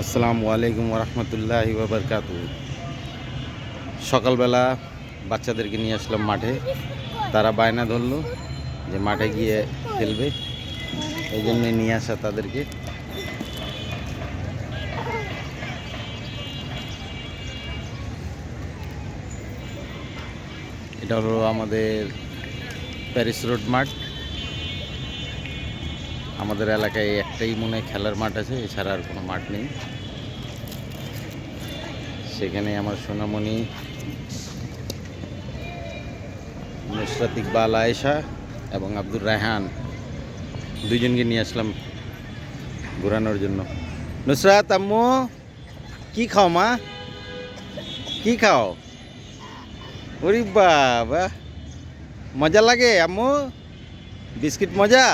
আসসালামু আলাইকুম রহমতুল্লাহি ওয়া বারাকাতুহু। সকালবেলা বাচ্চাদেরকে নিয়ে আসলাম মাঠে। তারা বায়না ধরলো যে মাঠে গিয়ে খেলবে, এই জন্যই নিয়ে আসা তাদেরকে। এটা হলো আমাদের প্যারিস রোড মাঠ। আমাদের এলাকায় একটাই মনে হয় খেলার মাঠ আছে, এছাড়া আর কোনো মাঠ নেই। সেখানে আমার সোনামণি নুসরাত ইকবাল আয়েশা এবং আব্দুর রায়হান দুইজনকে নিয়ে আসলাম ঘোরানোর জন্য। নুসরাত, আম্মু কি খাও মা? কি খাও? ওরে বাবা, মজা লাগে আম্মু? বিস্কিট মজা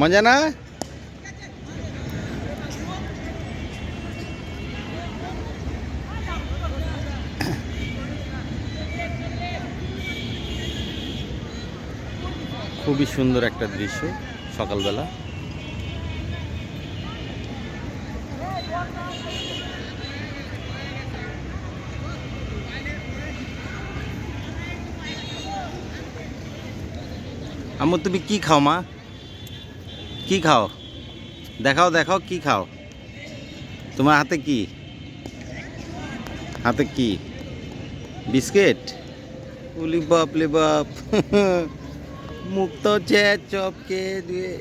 মজা না? খুবই সুন্দর একটা দৃশ্য সকালবেলা। আম্মু তুমি কি খাও মা? কি খাও? দেখাও দেখাও, কি খাও? তোমার হাতে কি? হাতে কি? বিস্কিট? উলি বাপ লে বাপ, মুখ তো চপকে দিয়ে।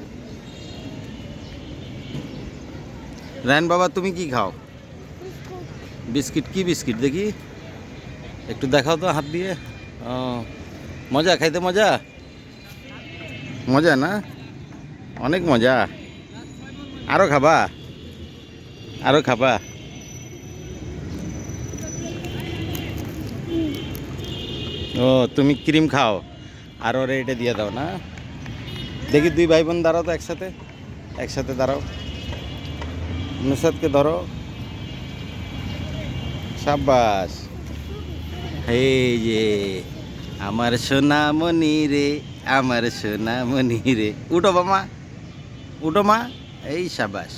রায়ন বাবা, তুমি কি খাও? বিস্কিট? কি বিস্কিট দেখি, একটু দেখাও তো হাত দিয়ে। ও, মজা খাইতে? মজা মজা না? অনেক মজা। আরো খাবা? আরো খাবা? ও, তুমি ক্রিম খাও আর ওরে এটা দিয়ে দাও না? দেখি দুই ভাই বোন দাঁড়াও তো একসাথে, একসাথে দাঁড়াও। নুসরাতকে ধরো, সাব্বাস। এই যে আমার সোনামণি রে, আমার সোনামণি রে। উঠো বাবা, উঠো মা। এই সাবাস।